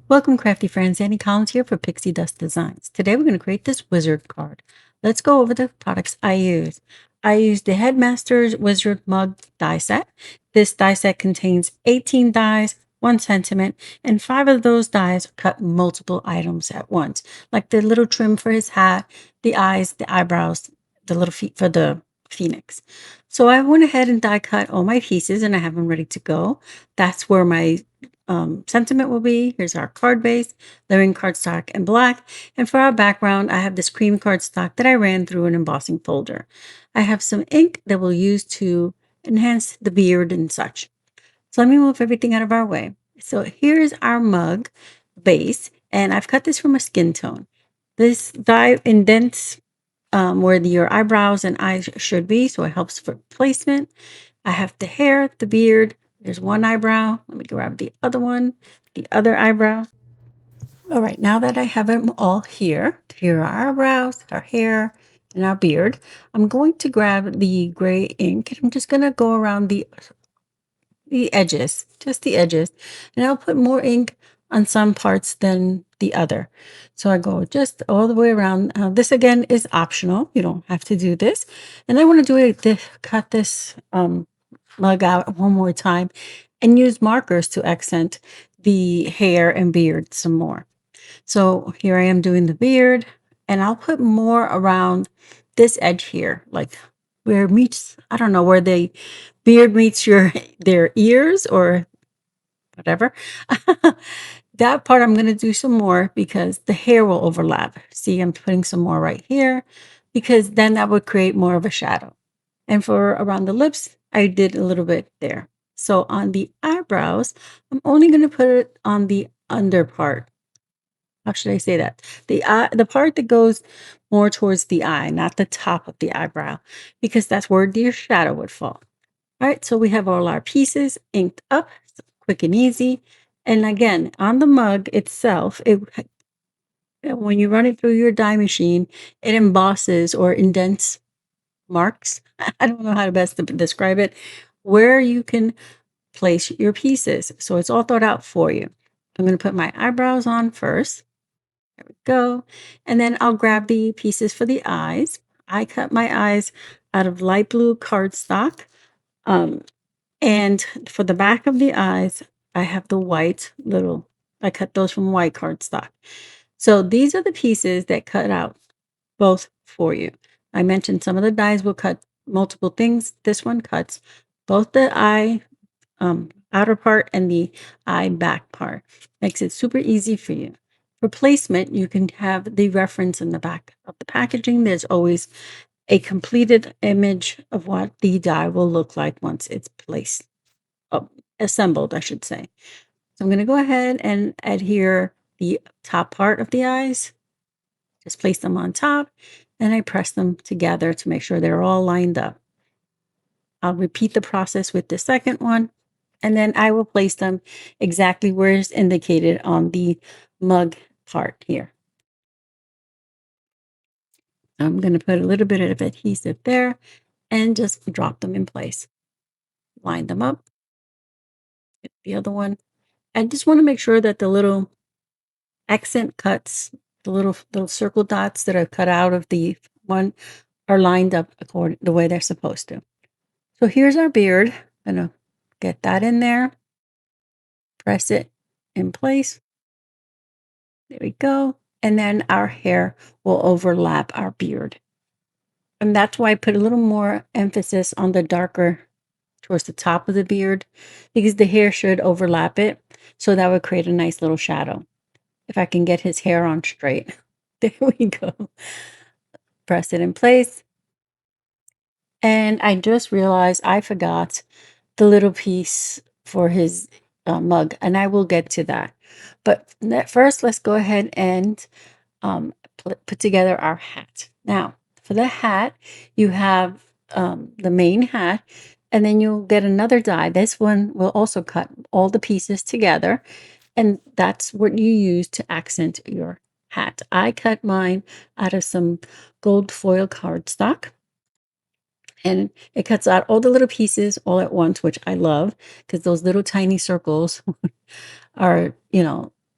Welcome, Crafty Friends. Annie Collins here for Pixi Dust Designs. Today we're going to create this wizard card. Let's go over the products I use. I use the Headmaster's Wizard Mug die set. This die set contains 18 dies, 1 sentiment, and 5 of those dies cut multiple items at once, like the little trim for his hat, the eyes, the eyebrows, the little feet for the phoenix. So I went ahead and die cut all my pieces and I have them ready to go. That's where my sentiment will be. Here's our card base, layering cardstock in black. And for our background, I have this cream cardstock that I ran through an embossing folder. I have some ink that we'll use to enhance the beard and such. So let me move everything out of our way. So here's our mug base, and I've cut this from a skin tone. This die indents where your eyebrows and eyes should be, so it helps for placement. I have the hair, the beard. There's one eyebrow. Let me grab the other one, the other eyebrow. All right, now that I have them all here are our eyebrows, our hair, and our beard. I'm going to grab the gray ink and I'm just going to go around the edges, just the edges, and I'll put more ink on some parts than the other. So I go just all the way around. This again is optional. You don't have to do this. And I want to do it, cut this mug out one more time and use markers to accent the hair and beard some more. So here I am doing the beard, and I'll put more around this edge here, like where it meets, I don't know, where the beard meets their ears or whatever. That part I'm going to do some more because the hair will overlap. See, I'm putting some more right here because then that would create more of a shadow. And for around the lips, I did a little bit there. So on the eyebrows, I'm only going to put it on the under part. How should I say that? The part that goes more towards the eye, not the top of the eyebrow, because that's where your shadow would fall. All right, so we have all our pieces inked up, quick and easy. And again, on the mug itself, when you run it through your die machine, it embosses or indents marks. I don't know how to best to describe it, where you can place your pieces. So it's all thought out for you. I'm going to put my eyebrows on first. There we go. And then I'll grab the pieces for the eyes. I cut my eyes out of light blue cardstock. And for the back of the eyes, I have the white I cut those from white cardstock. So these are the pieces that cut out both for you. I mentioned some of the dies will cut multiple things. This one cuts both the eye outer part and the eye back part. Makes it super easy for you. For placement, you can have the reference in the back of the packaging. There's always a image of what the die will look like once it's placed, assembled, I should say. So I'm going to go ahead and adhere the top part of the eyes. Just place them on top, and I press them together to make sure they're all lined up. I'll repeat the process with the second one, and then I will place them exactly where it's indicated on the mug part here. I'm going to put a little bit of adhesive there and just drop them in place. Line them up. Get the other one. I just want to make sure that the little accent cuts, the little circle dots that are cut out of the one are lined up according the way they're supposed to. So here's our beard. I'm going to get that in there. Press it in place. There we go. And then our hair will overlap our beard. And that's why I put a little more emphasis on the darker towards the top of the beard, because the hair should overlap it. So that would create a nice little shadow. If I can get his hair on straight. There we go. Press it in place. And I just realized I forgot the little piece for his mug, and I will get to that. But first, let's go ahead and put together our hat. Now, for the hat, you have the main hat, and then you'll get another die. This one will also cut all the pieces together, and that's what you use to accent your hat. I cut mine out of some gold foil cardstock. And it cuts out all the little pieces all at once, which I love because those little tiny circles are,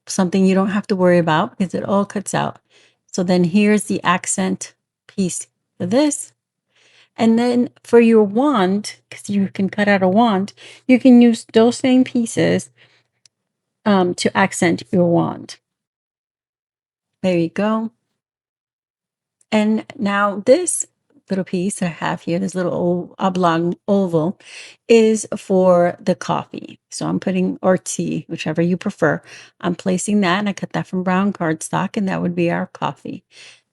something you don't have to worry about because it all cuts out. So then here's the accent piece for this. And then for your wand, because you can cut out a wand, you can use those same pieces to accent your wand. There you go. And now this little piece that I have here, this little oblong oval, is for the coffee. So I'm putting, or tea, whichever you prefer. I'm placing that, and I cut that from brown cardstock, and that would be our coffee.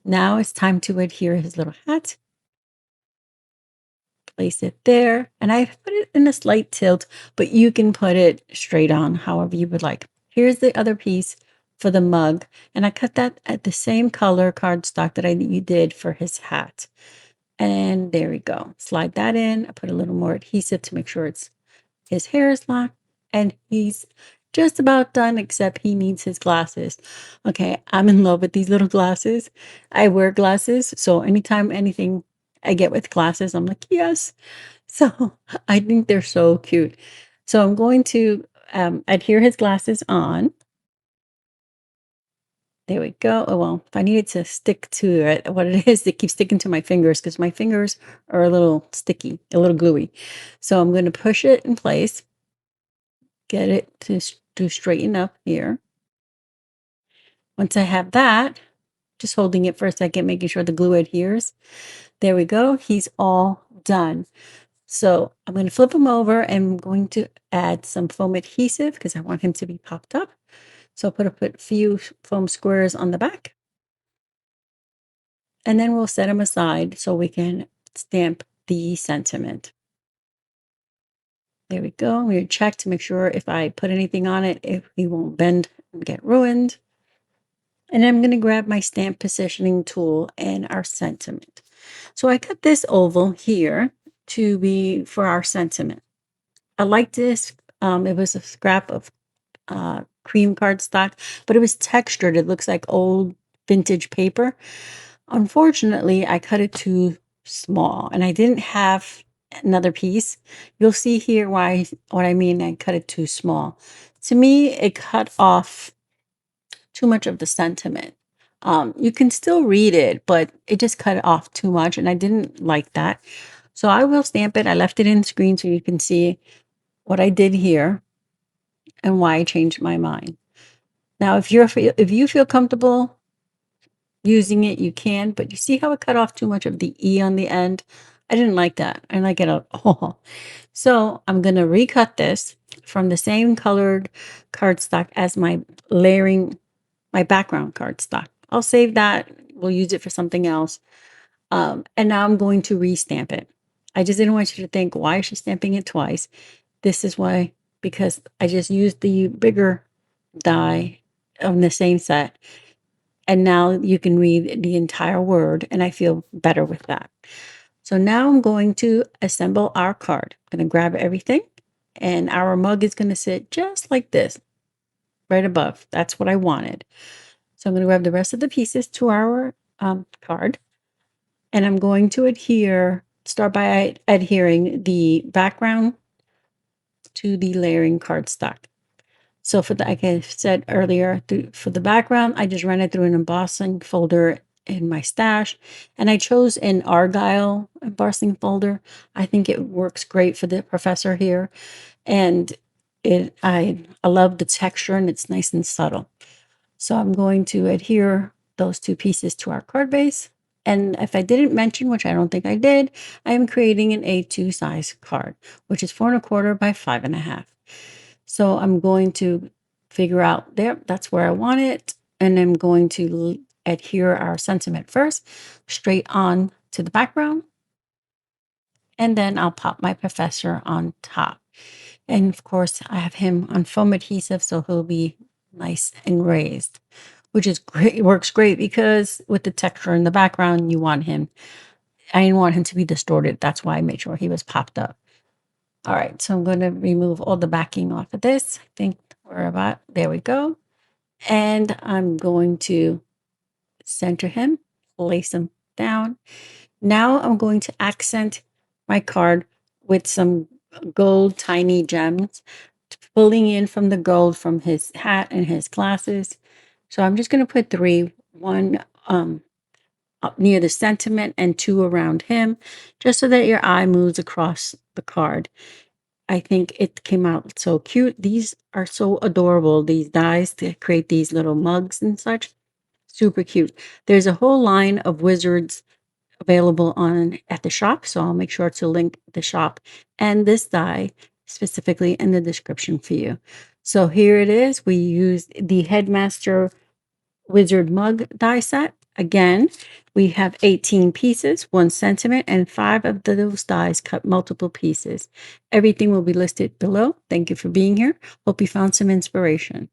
Now it's time to adhere his little hat. Place it there, and I put it in a slight tilt, but you can put it straight on however you would like. Here's the other piece for the mug, and I cut that at the same color cardstock that you did for his hat. And there we go. Slide that in. I put a little more adhesive to make sure his hair is locked, and he's just about done, except he needs his glasses. Okay, I'm in love with these little glasses. I wear glasses, so anytime anything I get with glasses, I'm like, yes. So I think they're so cute. So I'm going to adhere his glasses on. There we go. Oh, well, if I needed to stick to it, what it is, it keeps sticking to my fingers because my fingers are a little sticky, a little gluey. So I'm going to push it in place, get it to straighten up here. Once I have that, just holding it for a second, making sure the glue adheres. There we go. He's all done. So I'm going to flip him over and I'm going to add some foam adhesive because I want him to be popped up. So I'll put a few foam squares on the back. And then we'll set them aside so we can stamp the sentiment. There we go. I'm going to check to make sure if I put anything on it, if he won't bend and get ruined. And I'm going to grab my stamp positioning tool and our sentiment. So I cut this oval here to be for our sentiment. I like this. It was a scrap of cream cardstock, but it was textured. It looks like old vintage paper. Unfortunately, I cut it too small and I didn't have another piece. You'll see here what I mean. I cut it too small. To me, it cut off too much of the sentiment. You can still read it, but it just cut off too much, and I didn't like that. So I will stamp it. I left it in screen so you can see what I did here and why I changed my mind. Now, if you feel comfortable using it, you can, but you see how it cut off too much of the E on the end? I didn't like that. I didn't like it at all. So I'm going to recut this from the same colored cardstock as my background cardstock. I'll save that. We'll use it for something else. And now I'm going to restamp it. I just didn't want you to think, why is she stamping it twice? This is why, because I just used the bigger die of the same set. And now you can read the entire word, and I feel better with that. So now I'm going to assemble our card. I'm going to grab everything, and our mug is going to sit just like this, right above. That's what I wanted. So I'm going to grab the rest of the pieces to our card, and I'm going to start by adhering the background to the layering cardstock. So like I said earlier, for the background, I just ran it through an embossing folder in my stash, and I chose an Argyle embossing folder. I think it works great for the professor here, and I love the texture, and it's nice and subtle. So I'm going to adhere those two pieces to our card base. And if I didn't mention, which I don't think I did, I am creating an A2 size card, which is 4¼ by 5½. So I'm going to figure out there, that's where I want it. And I'm going to adhere our sentiment first, straight on to the background. And then I'll pop my professor on top. And of course, I have him on foam adhesive, so he'll be nice and raised, which is great. It works great because with the texture in the background, I didn't want him to be distorted. That's why I made sure he was popped up. All right, so I'm going to remove all the backing off of this. I think there we go. And I'm going to center him, place him down. Now I'm going to accent my card with some gold tiny gems, pulling in from the gold from his hat and his glasses. So I'm just going to put three, one up near the sentiment and two around him, just so that your eye moves across the card. I think it came out so cute. These are so adorable, these dies to create these little mugs and such. Super cute. There's a whole line of wizards available on at the shop, so I'll make sure to link the shop and this die specifically in the description for you. So here it is. We used the Headmaster Wizard Mug die set. Again, we have 18 pieces, 1 sentiment, and 5 of those dies cut multiple pieces. Everything will be listed below. Thank you for being here. Hope you found some inspiration.